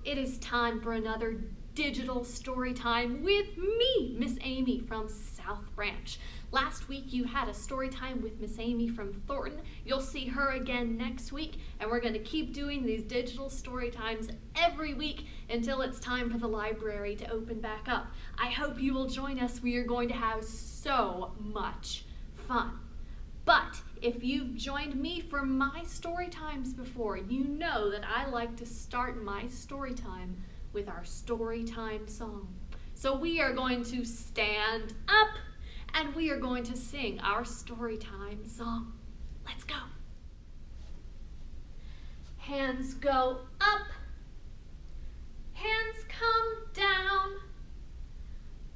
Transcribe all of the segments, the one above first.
It is time for another digital story time with me, Miss Amy from South Branch. Last week you had a story time with Miss Amy from Thornton. You'll see her again next week, and we're going to keep doing these digital story times every week until it's time for the library to open back up. I hope you will join us. We are going to have so much fun. But if you've joined me for my story times before, you know that I like to start my story time with our story time song. So we are going to stand up and we are going to sing our story time song. Let's go. Hands go up, hands come down.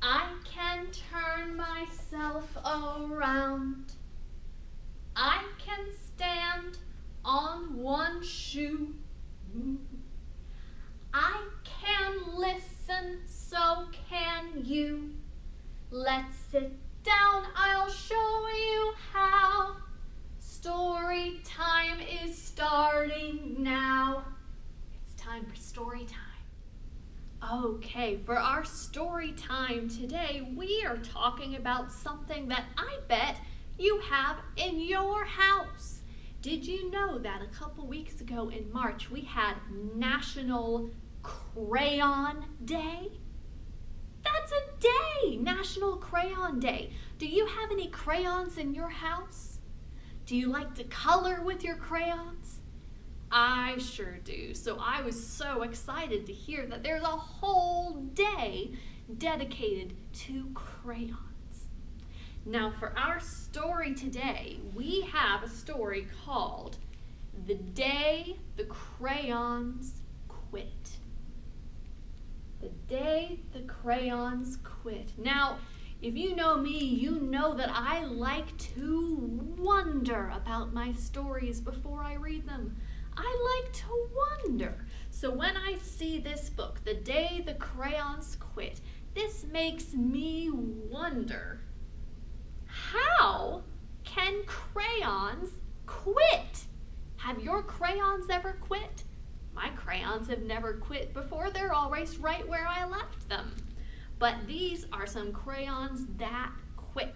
I can turn myself around. I can stand on one shoe. I can listen, so can you. Let's sit down, I'll show you how. Story time is starting now. It's time for story time. Okay, for our story time today, we are talking about something that I bet you have in your house. Did you know that a couple weeks ago in March we had National Crayon Day? That's a day, National Crayon Day. Do you have any crayons in your house? Do you like to color with your crayons? I sure do. So I was so excited to hear that there's a whole day dedicated to crayons. Now for our story today, we have a story called The Day the Crayons Quit. The Day the Crayons Quit. Now, if you know me, you know that I like to wonder about my stories before I read them. I like to wonder. So when I see this book, The Day the Crayons Quit, this makes me wonder, how can crayons quit? Have your crayons ever quit? My crayons have never quit before. They're always right where I left them. But these are some crayons that quit.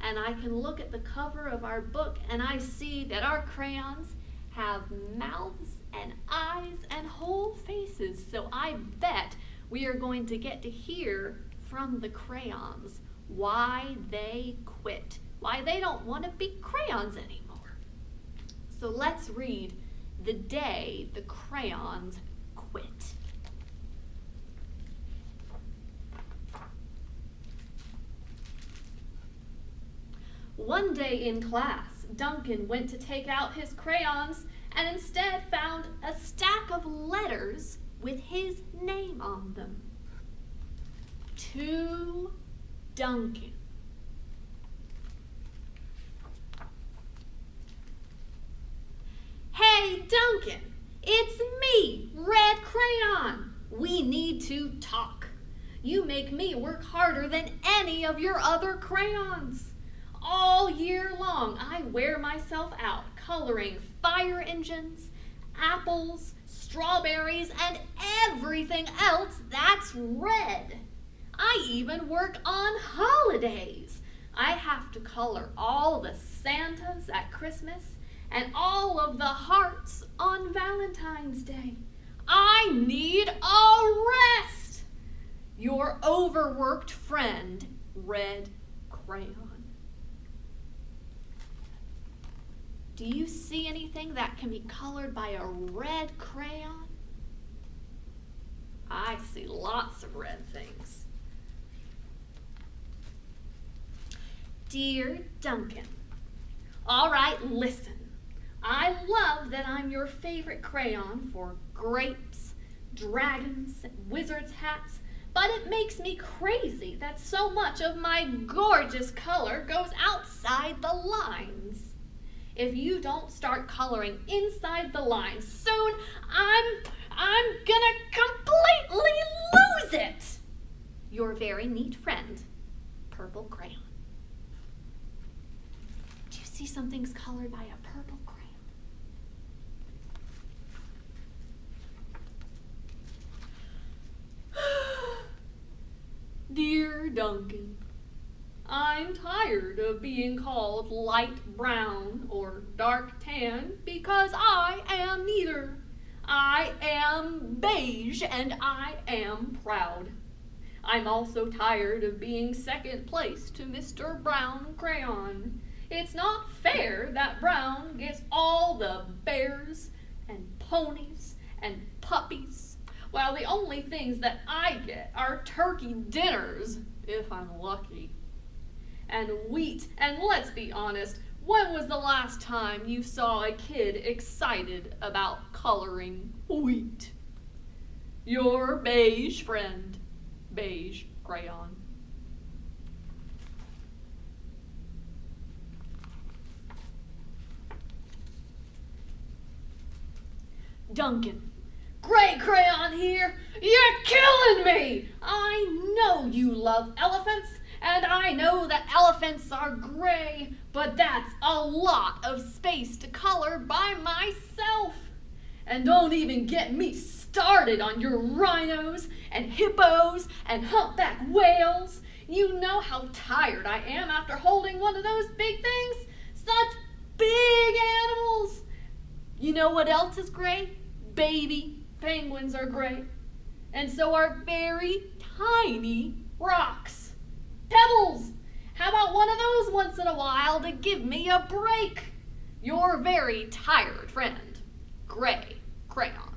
And I can look at the cover of our book and I see that our crayons have mouths and eyes and whole faces. So I bet we are going to get to hear from the crayons why they quit, why they don't want to be crayons anymore. So let's read The Day the Crayons Quit. One day in class, Duncan went to take out his crayons and instead found a stack of letters with his name on them. To Duncan. Hey, Duncan, it's me, Red Crayon. We need to talk. You make me work harder than any of your other crayons. All year long, I wear myself out coloring fire engines, apples, strawberries, and everything else that's red. I even work on holidays. I have to color all the Santas at Christmas and all of the hearts on Valentine's Day. I need a rest. Your overworked friend, Red Crayon. Do you see anything that can be colored by a red crayon? I see lots of red things. Dear Duncan, all right, listen. I love that I'm your favorite crayon for grapes, dragons, and wizards' hats, but it makes me crazy that so much of my gorgeous color goes outside the lines. If you don't start coloring inside the lines soon, I'm gonna completely lose it. Your very neat friend, Purple Crayon. Do you see something's colored by a purple crayon? Duncan, I'm tired of being called light brown or dark tan because I am neither. I am beige and I am proud. I'm also tired of being second place to Mr. Brown Crayon. It's not fair that Brown gets all the bears and ponies and puppies, while the only things that I get are turkey dinners, if I'm lucky, and wheat. And let's be honest, when was the last time you saw a kid excited about coloring wheat? Your beige friend, Beige Crayon. Duncan, Gray Crayon here. You're killing me! I know you love elephants, and I know that elephants are gray, but that's a lot of space to color by myself. And don't even get me started on your rhinos and hippos and humpback whales. You know how tired I am after holding one of those big things. Such big animals. You know what else is gray? Baby penguins are gray. And so are very tiny rocks. Pebbles. How about one of those once in a while to give me a break? Your very tired friend, Gray Crayon.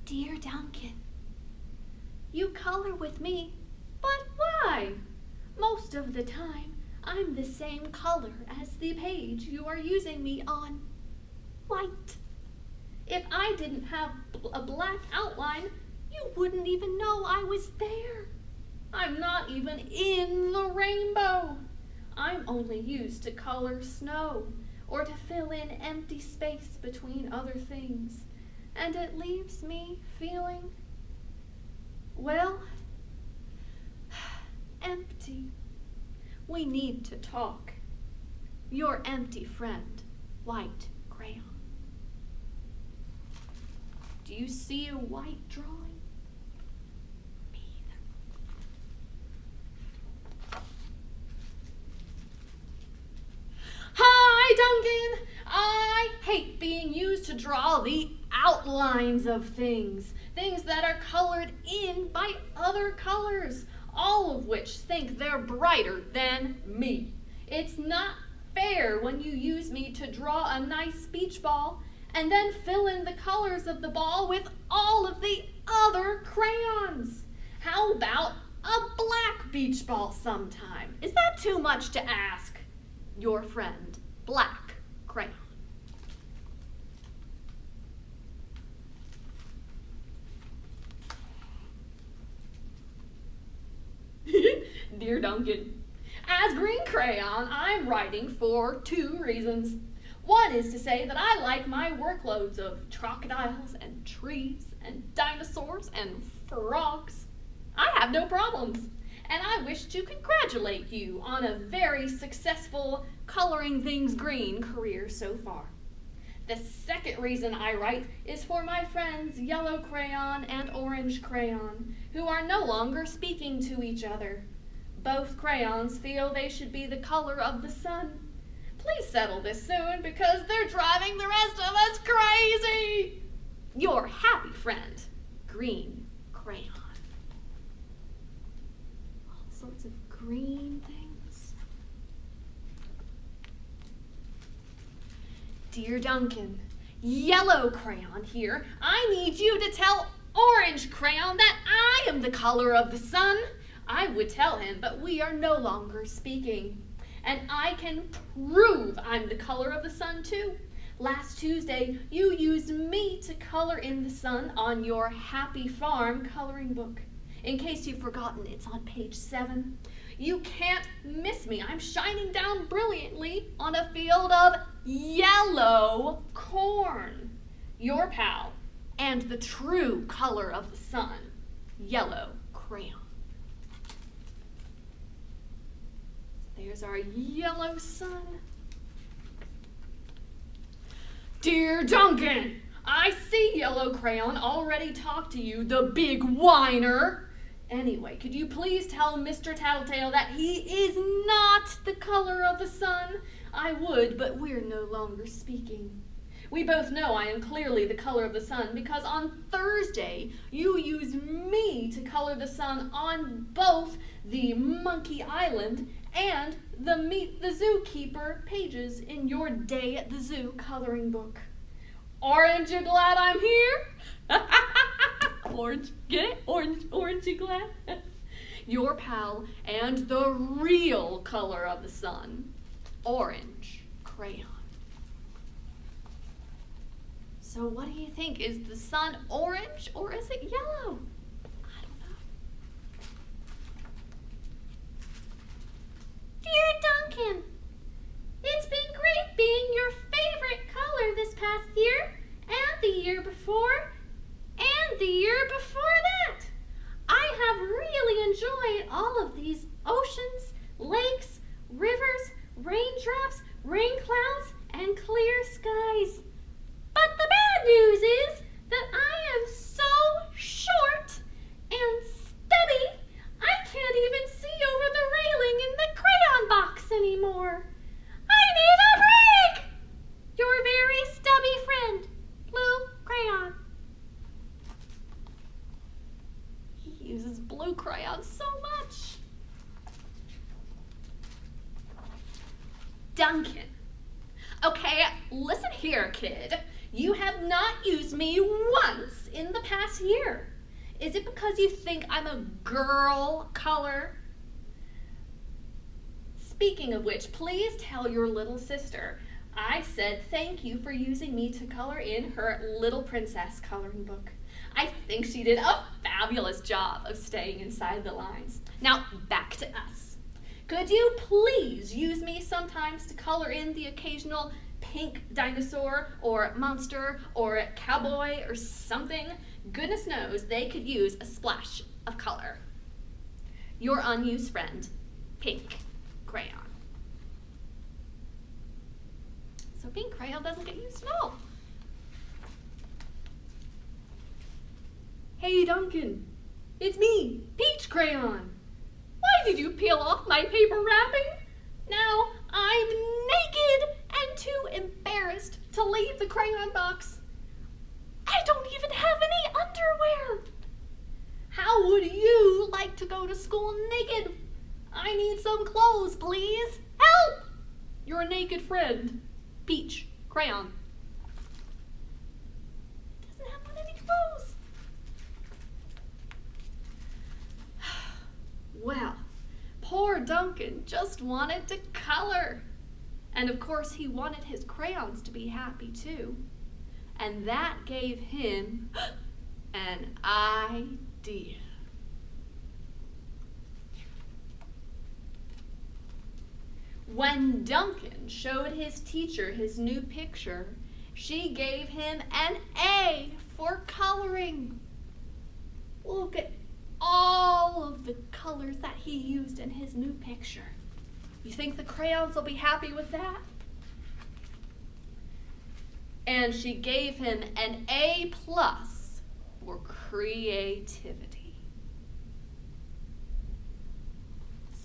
Dear Duncan, you color with me, but why? Most of the time, I'm the same color as the page you are using me on. White. If I didn't have a black outline, you wouldn't even know I was there. I'm not even in the rainbow. I'm only used to color snow or to fill in empty space between other things. And it leaves me feeling, well, empty. We need to talk. Your empty friend, White Crayon. Do you see a white drawing? Me either. Hi, Duncan! I hate being used to draw the outlines of things that are colored in by other colors, all of which think they're brighter than me. It's not fair when you use me to draw a nice beach ball and then fill in the colors of the ball with all of the other crayons. How about a black beach ball sometime? Is that too much to ask? Your friend, Black Crayon. Dear Duncan, as Green Crayon, I'm writing for 2 reasons. One is to say that I like my workloads of crocodiles and trees and dinosaurs and frogs. I have no problems, and I wish to congratulate you on a very successful coloring things green career so far. The second reason I write is for my friends Yellow Crayon and Orange Crayon, who are no longer speaking to each other. Both crayons feel they should be the color of the sun. Please settle this soon because they're driving the rest of us crazy. Your happy friend, Green Crayon. All sorts of green things. Dear Duncan, Yellow Crayon here. I need you to tell Orange Crayon that I am the color of the sun. I would tell him, but we are no longer speaking. And I can prove I'm the color of the sun too. Last Tuesday, you used me to color in the sun on your Happy Farm coloring book. In case you've forgotten, it's on page 7. You can't miss me. I'm shining down brilliantly on a field of yellow corn. Your pal, and the true color of the sun, Yellow Crayon. There's our yellow sun. Dear Duncan, I see Yellow Crayon already talked to you, the big whiner. Anyway, could you please tell Mr. Tattletale that he is not the color of the sun? I would, but we're no longer speaking. We both know I am clearly the color of the sun because on Thursday you used me to color the sun on both the Monkey Island and the Meet the Zookeeper pages in your Day at the Zoo coloring book. Aren't you glad I'm here? Orange, get it? Orange, you glad? Your pal and the real color of the sun, orange crayon. So what do you think? Is the sun orange or is it yellow? I don't know. Dear Duncan, it's been great being your favorite color this past year and the year before and the year before that. I have really enjoyed all of these oceans, lakes, rivers, raindrops, rain clouds, and clear skies. But the bad news is that I am so short and stubby, I can't even see over the railing in the crayon box anymore. I need a break! Your very stubby friend, Blue Crayon. He uses blue crayon so much. Duncan. Okay, listen here, kid. You have not used me once in the past year. Is it because you think I'm a girl color? Speaking of which, please tell your little sister I said thank you for using me to color in her Little Princess coloring book. I think she did a fabulous job of staying inside the lines. Now, back to us. Could you please use me sometimes to color in the occasional pink dinosaur or monster or cowboy or something? Goodness knows they could use a splash of color. Your unused friend, Pink Crayon. So pink crayon doesn't get used at all. Hey Duncan, it's me, Peach Crayon. Why did you peel off my paper wrapping? Now I'm naked and too embarrassed to leave the crayon box. I don't even have any underwear. How would you like to go to school naked? I need some clothes, please. Help! Your naked friend, Peach Crayon. Doesn't have on any clothes. Well, poor Duncan just wanted to color. And of course he wanted his crayons to be happy too. And that gave him an idea. When Duncan showed his teacher his new picture, she gave him an A for coloring. Look at all of the colors that he used in his new picture. You think the crayons will be happy with that? And she gave him an A+ for creativity.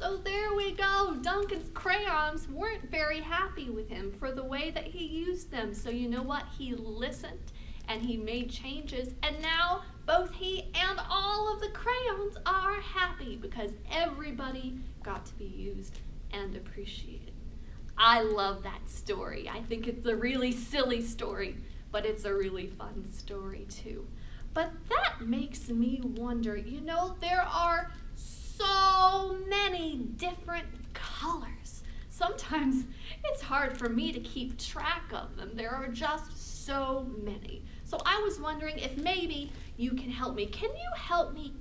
So there we go. Duncan's crayons weren't very happy with him for the way that he used them. So you know what? He listened and he made changes, and now both he and all of the crayons are happy because everybody got to be used and appreciated. I love that story. I think it's a really silly story, but it's a really fun story too. But that makes me wonder, you know, there are so many different colors. Sometimes it's hard for me to keep track of them. There are just so many. So I was wondering if maybe you can help me. Can you help me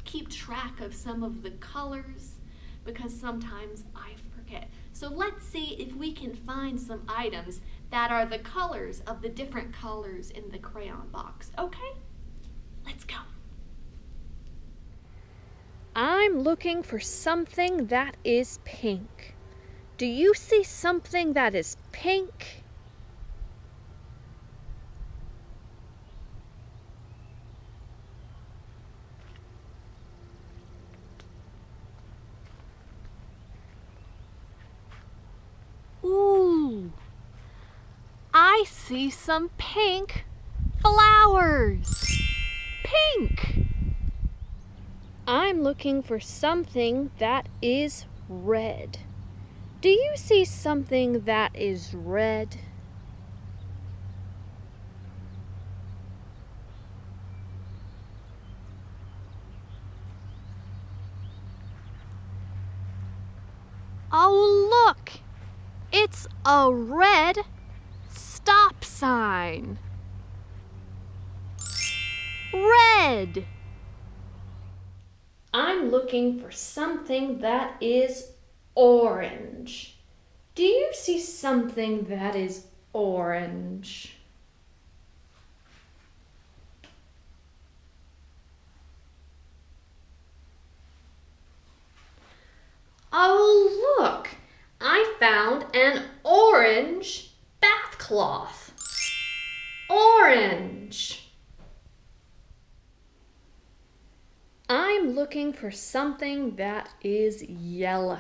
keep track of some of the colors? Because sometimes I forget. So let's see if we can find some items that are the colors of the different colors in the crayon box. Okay? Let's go. I'm looking for something that is pink. Do you see something that is pink? see some pink flowers. Pink. I'm looking for something that is red. Do you see something that is red? Oh, look! It's a red stop sign. Red! I'm looking for something that is orange. Do you see something that is orange? Oh, look! I found an orange bath cloth. Orange. I'm looking for something that is yellow.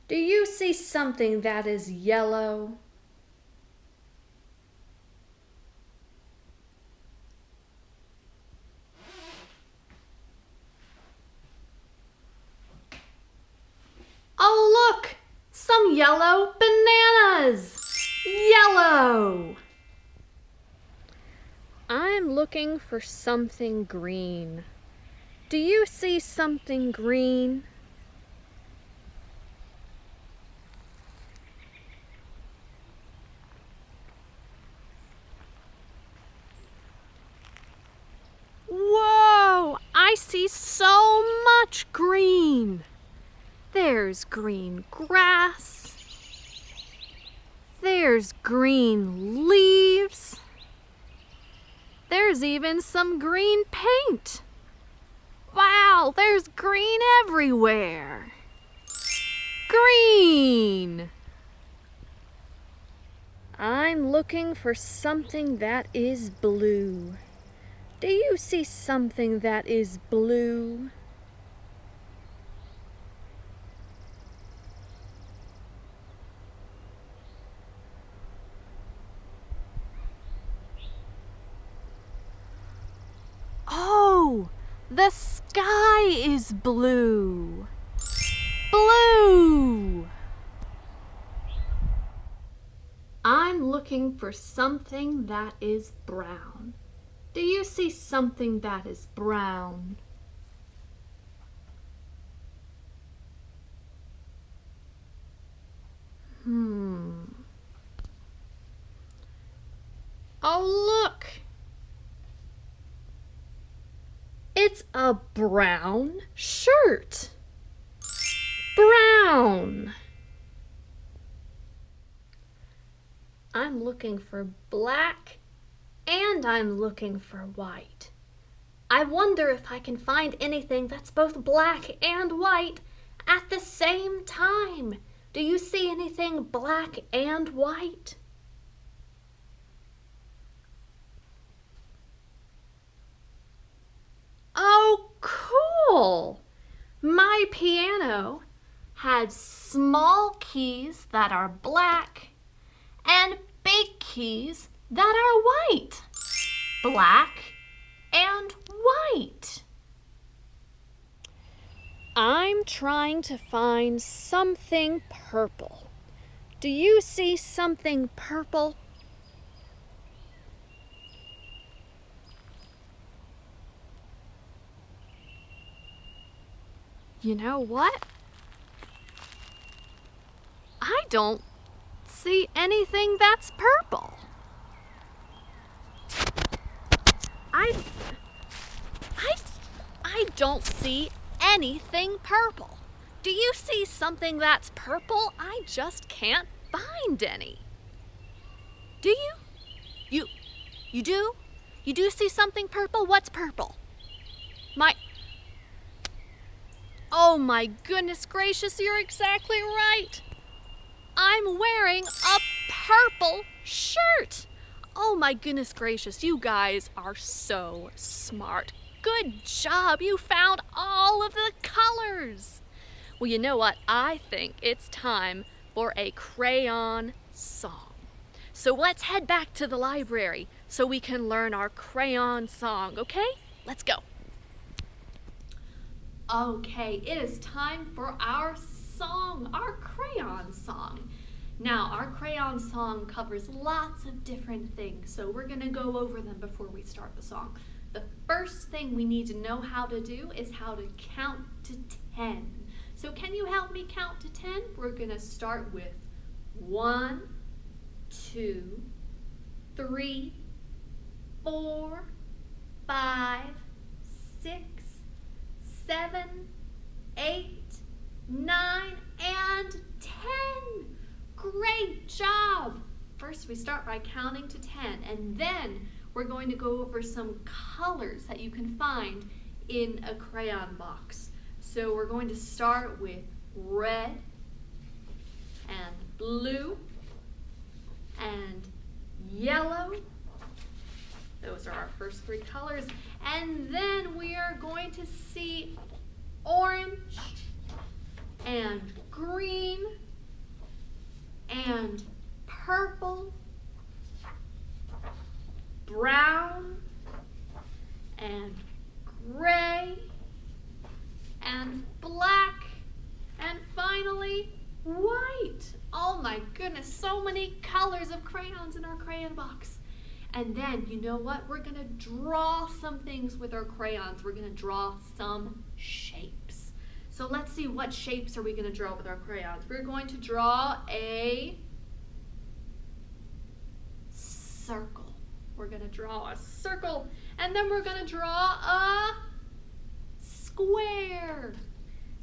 Do you see something that is yellow? Oh, look! Some yellow bananas! Yellow! I'm looking for something green. Do you see something green? Whoa! I see so much green. There's green grass. There's green leaves. There's even some green paint. Wow, there's green everywhere. Green! I'm looking for something that is blue. Do you see something that is blue? Oh, the sky is blue. Blue! I'm looking for something that is brown. Do you see something that is brown? Oh, look! It's a brown shirt. Brown. I'm looking for black and I'm looking for white. I wonder if I can find anything that's both black and white at the same time. Do you see anything black and white? Oh, cool! My piano had small keys that are black and big keys that are white. Black and white. I'm trying to find something purple. Do you see something purple? You know what? I don't see anything that's purple. I don't see anything purple. Do you see something that's purple? I just can't find any. Do you? You do? You do see something purple? What's purple? Oh my goodness gracious, you're exactly right. I'm wearing a purple shirt. Oh my goodness gracious, you guys are so smart. Good job, you found all of the colors. Well, you know what? I think it's time for a crayon song. So let's head back to the library so we can learn our crayon song, okay? Let's go. Okay, it is time for our song, our crayon song. Now, our crayon song covers lots of different things, so we're gonna go over them before we start the song. The first thing we need to know how to do is how to count to 10. So can you help me count to 10? We're gonna start with 1, 2, 3, 4, 5, 6, 7, 8, 9, and 10. Great job! First, we start by counting to 10, and then we're going to go over some colors that you can find in a crayon box. So we're going to start with red and blue and yellow. Those are our first 3 colors. And then we are going to see orange and green and purple, brown and gray and black, and finally white. Oh my goodness, so many colors of crayons in our crayon box. And then, you know what? We're gonna draw some things with our crayons. We're gonna draw some shapes. So let's see, what shapes are we gonna draw with our crayons? We're going to draw a circle. We're gonna draw a circle, and then we're gonna draw a square.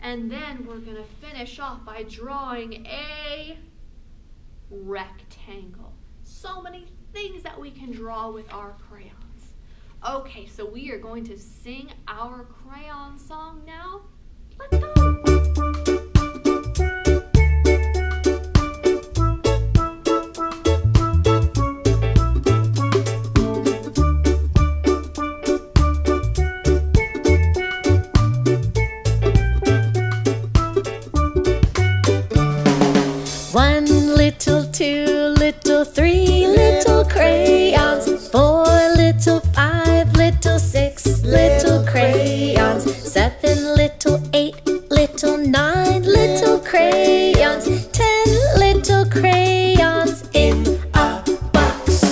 And then we're gonna finish off by drawing a rectangle. So many things that we can draw with our crayons. Okay, so we are going to sing our crayon song now. Let's go! One little, 2 little, 3 little crayons, 4 little, 5 little, 6 little crayons, 7 little, 8 little, 9 little crayons, 10 little crayons in a box.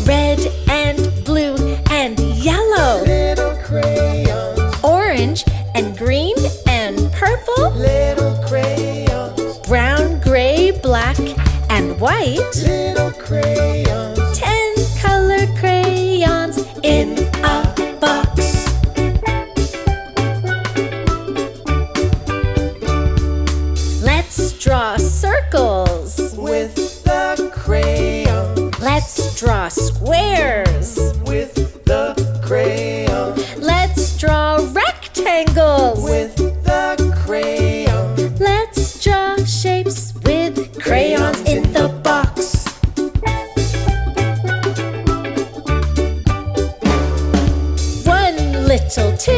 Red and blue and yellow, Little crayons, orange and green and purple, little crayons, brown, gray, black, and white. little crayons, 10 colored crayons in a box. Let's draw circles. with the crayon, Let's draw squares. with the crayon, Let's draw rectangles. with the crayon, Let's draw shapes with crayons in the box. One little, 2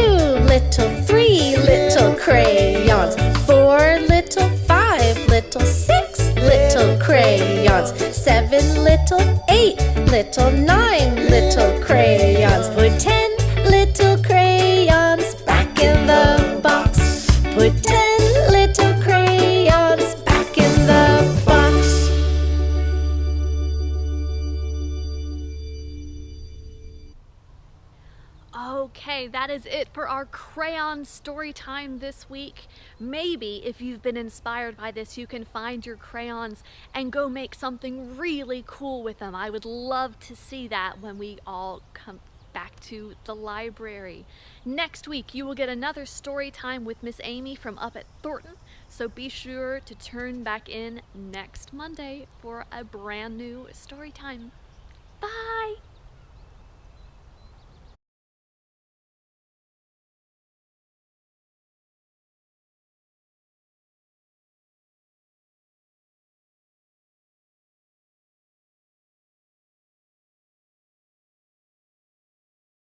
little, 3 little crayons, 4 little, 5 little, 6 little crayons, 7 little, 8 little, 9 little crayons. Put 10 little crayons back in the box. Put 10 little crayons back in the box. Okay, that is it for our crayon story time this week. Maybe if you've been inspired by this, you can find your crayons and go make something really cool with them. I would love to see that when we all come back to the library. Next week, you will get another story time with Miss Amy from up at Thornton. So be sure to turn back in next Monday for a brand new story time. Bye!